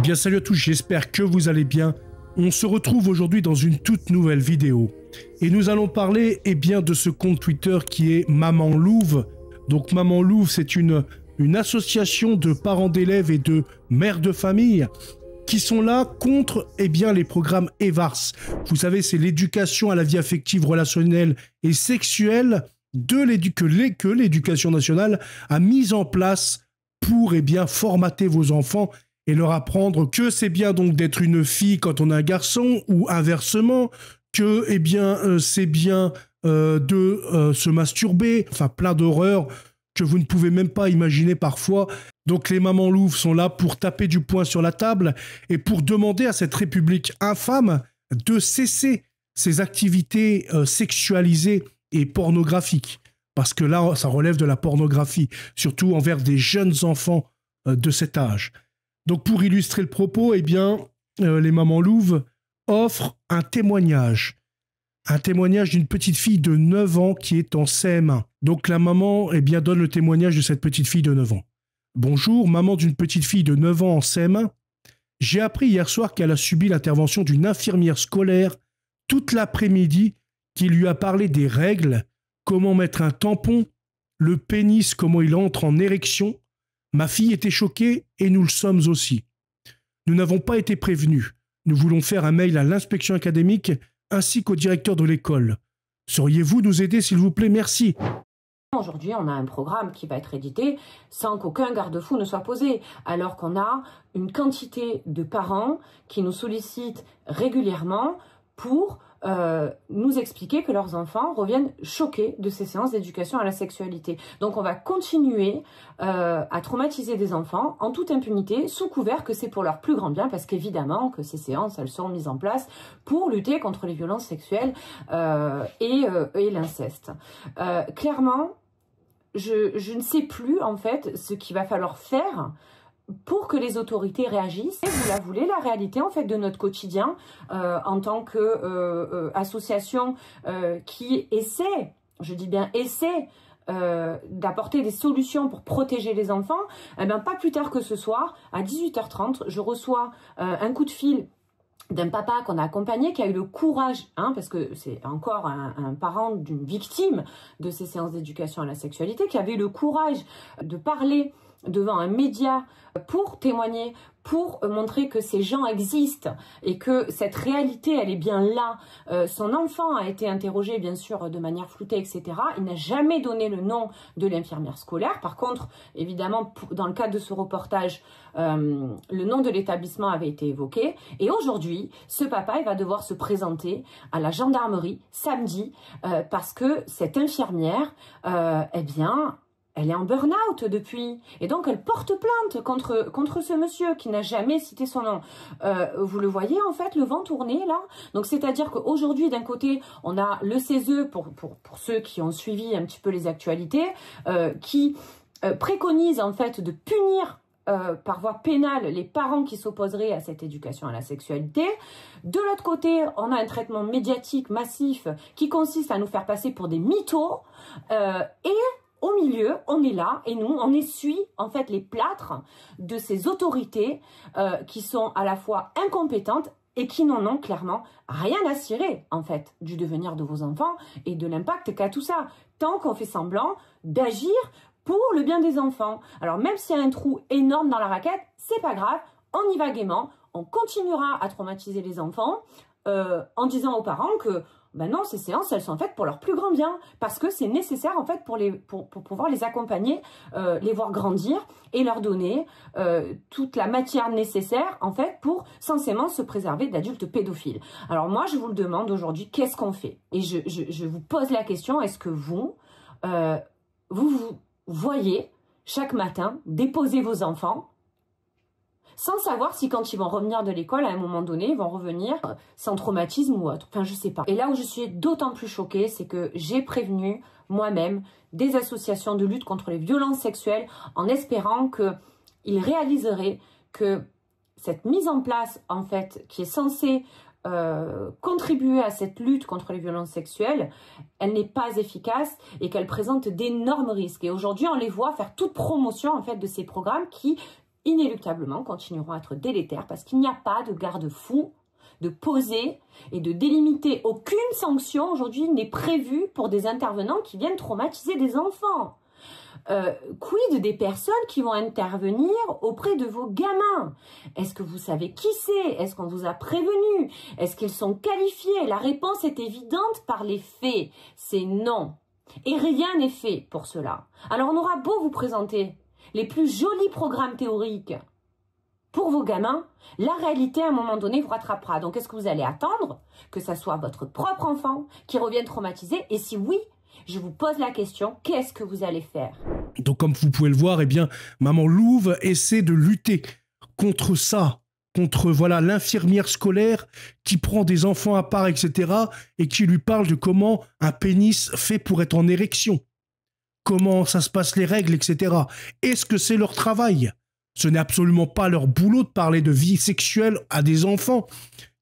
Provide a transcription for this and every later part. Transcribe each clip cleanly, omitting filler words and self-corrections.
bien salut à tous, j'espère que vous allez bien. On se retrouve aujourd'hui dans une toute nouvelle vidéo. Et nous allons parler de ce compte Twitter qui est Maman Louve. Donc Maman Louve, c'est une association de parents d'élèves et de mères de famille qui sont là contre les programmes EVARS. Vous savez, c'est l'éducation à la vie affective, relationnelle et sexuelle que l'éducation nationale a mise en place pour formater vos enfants et leur apprendre que c'est bien donc d'être une fille quand on est un garçon ou inversement, que c'est bien de se masturber, enfin plein d'horreurs que vous ne pouvez même pas imaginer parfois. Donc les mamans louves sont là pour taper du poing sur la table et pour demander à cette république infâme de cesser ces activités sexualisées et pornographiques. Parce que là, ça relève de la pornographie, surtout envers des jeunes enfants de cet âge. Donc pour illustrer le propos, les mamans louves offrent un témoignage. Un témoignage d'une petite fille de 9 ans qui est en CM1. Donc la maman donne le témoignage de cette petite fille de 9 ans. Bonjour, maman d'une petite fille de 9 ans en CM1. J'ai appris hier soir qu'elle a subi l'intervention d'une infirmière scolaire toute l'après-midi qui lui a parlé des règles, comment mettre un tampon, le pénis, comment il entre en érection. Ma fille était choquée et nous le sommes aussi. Nous n'avons pas été prévenus. Nous voulons faire un mail à l'inspection académique ainsi qu'au directeur de l'école. Sauriez-vous nous aider, s'il vous plaît? Merci. Aujourd'hui, on a un programme qui va être édité sans qu'aucun garde-fou ne soit posé, alors qu'on a une quantité de parents qui nous sollicitent régulièrement pour nous expliquer que leurs enfants reviennent choqués de ces séances d'éducation à la sexualité. Donc on va continuer à traumatiser des enfants en toute impunité, sous couvert que c'est pour leur plus grand bien, parce qu'évidemment que ces séances, elles seront mises en place pour lutter contre les violences sexuelles et l'inceste. Clairement, je ne sais plus en fait ce qu'il va falloir faire pour que les autorités réagissent. Et vous la voulez, la réalité en fait de notre quotidien en tant que association qui essaie, je dis bien essaie, d'apporter des solutions pour protéger les enfants. Pas plus tard que ce soir, à 18h30, je reçois un coup de fil d'un papa qu'on a accompagné, qui a eu le courage, parce que c'est encore un parent d'une victime de ces séances d'éducation à la sexualité, qui avait eu le courage de parler devant un média pour témoigner, pour montrer que ces gens existent et que cette réalité, elle est bien là. Son enfant a été interrogé, bien sûr, de manière floutée, etc. Il n'a jamais donné le nom de l'infirmière scolaire. Par contre, évidemment, dans le cadre de ce reportage, le nom de l'établissement avait été évoqué. Et aujourd'hui, ce papa, il va devoir se présenter à la gendarmerie samedi parce que cette infirmière, elle est en burn-out depuis. Et donc, elle porte plainte contre ce monsieur qui n'a jamais cité son nom. Vous le voyez, en fait, le vent tourner, là. Donc, c'est-à-dire qu'aujourd'hui, d'un côté, on a le CESE, pour ceux qui ont suivi un petit peu les actualités, qui préconise, en fait, de punir par voie pénale les parents qui s'opposeraient à cette éducation à la sexualité. De l'autre côté, on a un traitement médiatique massif qui consiste à nous faire passer pour des mythos et au milieu, on est là et nous, on essuie en fait les plâtres de ces autorités qui sont à la fois incompétentes et qui n'en ont clairement rien à cirer en fait du devenir de vos enfants et de l'impact qu'a tout ça. Tant qu'on fait semblant d'agir pour le bien des enfants. Alors même s'il y a un trou énorme dans la raquette, c'est pas grave, on y va gaiement, on continuera à traumatiser les enfants en disant aux parents que non, ces séances, elles sont faites pour leur plus grand bien, parce que c'est nécessaire en fait pour pouvoir les accompagner, les voir grandir et leur donner toute la matière nécessaire en fait pour censément se préserver d'adultes pédophiles. Alors moi, je vous le demande aujourd'hui, qu'est-ce qu'on fait? Et je vous pose la question, est-ce que vous voyez chaque matin déposer vos enfants sans savoir si quand ils vont revenir de l'école, à un moment donné, ils vont revenir sans traumatisme ou autre. Enfin, je sais pas. Et là où je suis d'autant plus choquée, c'est que j'ai prévenu moi-même des associations de lutte contre les violences sexuelles en espérant qu'ils réaliseraient que cette mise en place, en fait, qui est censée contribuer à cette lutte contre les violences sexuelles, elle n'est pas efficace et qu'elle présente d'énormes risques. Et aujourd'hui, on les voit faire toute promotion, en fait, de ces programmes qui inéluctablement continueront à être délétères parce qu'il n'y a pas de garde-fou de poser et de délimiter. Aucune sanction aujourd'hui n'est prévue pour des intervenants qui viennent traumatiser des enfants. Quid des personnes qui vont intervenir auprès de vos gamins? Est-ce que vous savez qui c'est? Est-ce qu'on vous a prévenu? Est-ce qu'ils sont qualifiés? La réponse est évidente par les faits. C'est non. Et rien n'est fait pour cela. Alors on aura beau vous présenter les plus jolis programmes théoriques pour vos gamins, la réalité à un moment donné vous rattrapera. Donc est-ce que vous allez attendre que ça soit votre propre enfant qui revienne traumatisé? Et si oui, je vous pose la question, qu'est-ce que vous allez faire? Donc comme vous pouvez le voir, eh bien, Maman Louve essaie de lutter contre ça, contre voilà l'infirmière scolaire qui prend des enfants à part, etc. et qui lui parle de comment un pénis fait pour être en érection. Comment ça se passe les règles, etc. Est-ce que c'est leur travail? Ce n'est absolument pas leur boulot de parler de vie sexuelle à des enfants,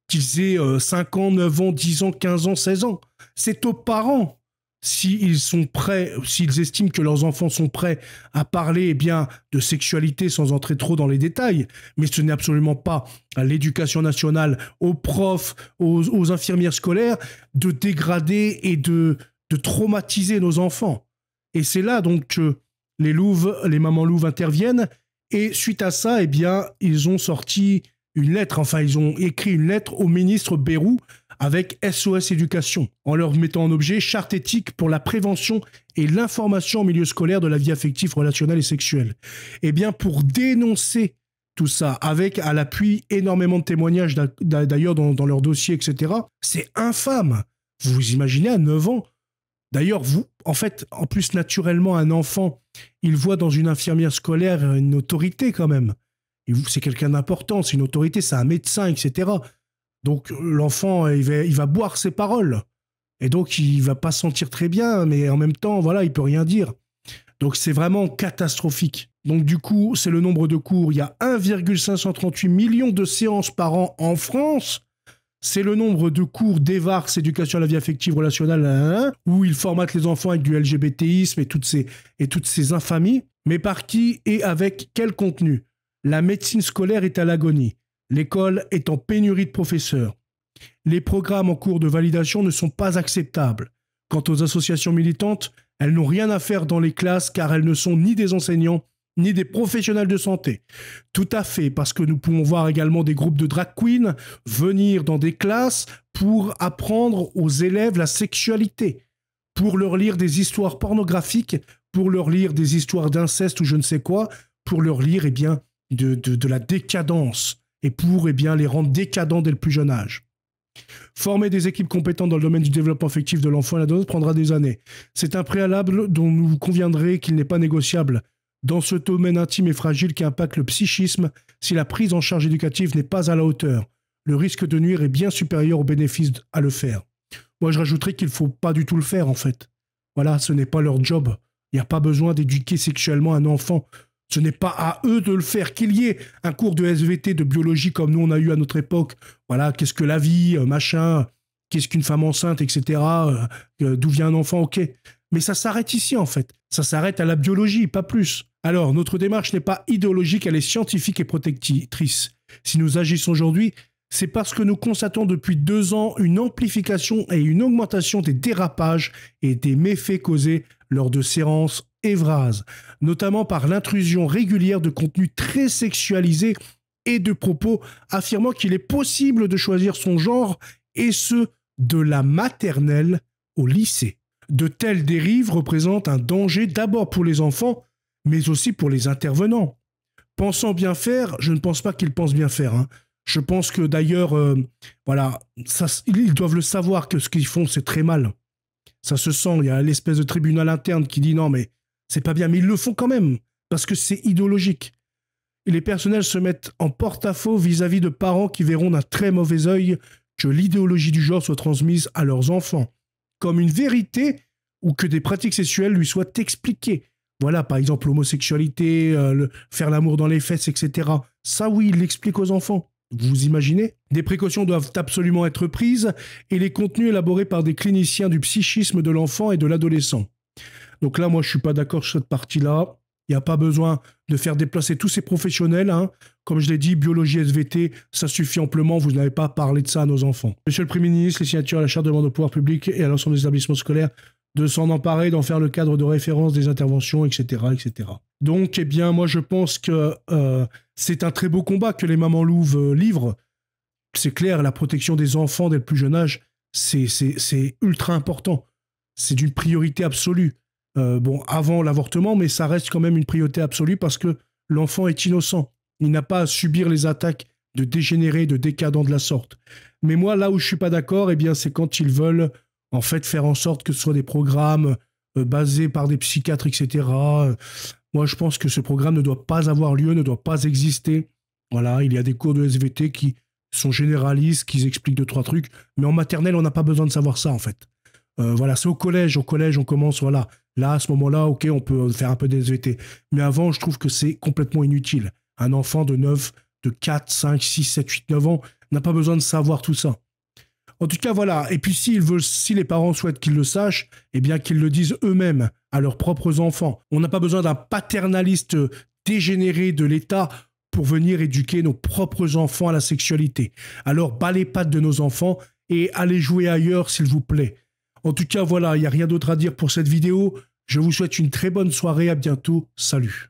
qu'ils aient 5 ans, 9 ans, 10 ans, 15 ans, 16 ans. C'est aux parents. S'ils sont prêts, s'ils estiment que leurs enfants sont prêts à parler eh bien, de sexualité sans entrer trop dans les détails, mais ce n'est absolument pas à l'éducation nationale, aux profs, aux infirmières scolaires, de dégrader et de traumatiser nos enfants. Et c'est là donc que les mamans louves interviennent, et suite à ça, eh bien, ils ont sorti une lettre, enfin ils ont écrit une lettre au ministre Bayrou, avec SOS Éducation, en leur mettant en objet charte éthique pour la prévention et l'information en milieu scolaire de la vie affective, relationnelle et sexuelle. Eh bien, pour dénoncer tout ça, avec à l'appui énormément de témoignages d'ailleurs dans leur dossier, etc., c'est infâme. Vous vous imaginez à 9 ans. D'ailleurs, vous, en fait, en plus, naturellement, un enfant, il voit dans une infirmière scolaire une autorité quand même. C'est quelqu'un d'important, c'est une autorité, c'est un médecin, etc., donc l'enfant, il va boire ses paroles. Et donc, il va pas se sentir très bien, mais en même temps, voilà, il peut rien dire. Donc, c'est vraiment catastrophique. Donc, du coup, c'est le nombre de cours. Il y a 1,538 millions de séances par an en France. C'est le nombre de cours d'EVARS, éducation à la vie affective, relationnelle, où ils formatent les enfants avec du LGBTisme et toutes ces infamies. Mais par qui et avec quel contenu? La médecine scolaire est à l'agonie. L'école est en pénurie de professeurs. Les programmes en cours de validation ne sont pas acceptables. Quant aux associations militantes, elles n'ont rien à faire dans les classes car elles ne sont ni des enseignants ni des professionnels de santé. Tout à fait, parce que nous pouvons voir également des groupes de drag queens venir dans des classes pour apprendre aux élèves la sexualité, pour leur lire des histoires pornographiques, pour leur lire des histoires d'inceste ou je ne sais quoi, pour leur lire eh bien, de la décadence. Et pour eh bien, les rendre décadents dès le plus jeune âge. Former des équipes compétentes dans le domaine du développement affectif de l'enfant et de l'adolescent prendra des années. C'est un préalable dont vous conviendrez qu'il n'est pas négociable dans ce domaine intime et fragile qui impacte le psychisme si la prise en charge éducative n'est pas à la hauteur. Le risque de nuire est bien supérieur au bénéfice à le faire. Moi, je rajouterais qu'il ne faut pas du tout le faire, en fait. Voilà, ce n'est pas leur job. Il n'y a pas besoin d'éduquer sexuellement un enfant. Ce n'est pas à eux de le faire. Qu'il y ait un cours de SVT, de biologie, comme nous on a eu à notre époque. Voilà, qu'est-ce que la vie, machin, qu'est-ce qu'une femme enceinte, etc. D'où vient un enfant, ok. Mais ça s'arrête ici, en fait. Ça s'arrête à la biologie, pas plus. Alors, notre démarche n'est pas idéologique, elle est scientifique et protectrice. Si nous agissons aujourd'hui, c'est parce que nous constatons depuis 2 ans une amplification et une augmentation des dérapages et des méfaits causés lors de séances Evraz, notamment par l'intrusion régulière de contenus très sexualisés et de propos affirmant qu'il est possible de choisir son genre, et ce, de la maternelle au lycée. De telles dérives représentent un danger d'abord pour les enfants, mais aussi pour les intervenants. Pensant bien faire, je ne pense pas qu'ils pensent bien faire. Hein. Je pense que d'ailleurs, voilà, ils doivent le savoir que ce qu'ils font, c'est très mal. Ça se sent, il y a l'espèce de tribunal interne qui dit non, mais c'est pas bien, mais ils le font quand même, parce que c'est idéologique. Et les personnels se mettent en porte-à-faux vis-à-vis de parents qui verront d'un très mauvais œil que l'idéologie du genre soit transmise à leurs enfants, comme une vérité ou que des pratiques sexuelles lui soient expliquées. Voilà, par exemple, l'homosexualité, faire l'amour dans les fesses, etc. Ça, oui, il l'explique aux enfants. Vous imaginez? Des précautions doivent absolument être prises et les contenus élaborés par des cliniciens du psychisme de l'enfant et de l'adolescent. Donc là, moi, je ne suis pas d'accord sur cette partie-là. Il Il n'y a pas besoin de faire déplacer tous ces professionnels. Hein. Comme je l'ai dit, biologie SVT, ça suffit amplement. Vous n'avez pas parlé de ça à nos enfants. Monsieur le Premier ministre, les signatures à la Charte demandent au pouvoir public et à l'ensemble des établissements scolaires de s'en emparer, d'en faire le cadre de référence des interventions, etc. etc. Donc, eh bien, moi, je pense que c'est un très beau combat que les mamans louves livrent. C'est clair, la protection des enfants dès le plus jeune âge, c'est ultra important. C'est d'une priorité absolue. Bon, avant l'avortement, mais ça reste quand même une priorité absolue parce que l'enfant est innocent. Il n'a pas à subir les attaques de dégénérés, de décadents de la sorte. Mais moi, là où je suis pas d'accord, eh bien, c'est quand ils veulent en fait faire en sorte que ce soit des programmes basés par des psychiatres, etc. Moi, je pense que ce programme ne doit pas avoir lieu, ne doit pas exister. Voilà, il y a des cours de SVT qui sont généralistes, qui expliquent 2-3 trucs, mais en maternelle, on n'a pas besoin de savoir ça, en fait. Voilà, c'est au collège, on commence, voilà. Là, à ce moment-là, ok, on peut faire un peu de SVT. Mais avant, je trouve que c'est complètement inutile. Un enfant de 9, de 4, 5, 6, 7, 8, 9 ans n'a pas besoin de savoir tout ça. En tout cas, voilà. Et puis, si les parents souhaitent qu'ils le sachent, eh bien, qu'ils le disent eux-mêmes à leurs propres enfants. On n'a pas besoin d'un paternaliste dégénéré de l'État pour venir éduquer nos propres enfants à la sexualité. Alors, bas les pattes de nos enfants et allez jouer ailleurs, s'il vous plaît. En tout cas, voilà, il n'y a rien d'autre à dire pour cette vidéo. Je vous souhaite une très bonne soirée. À bientôt. Salut.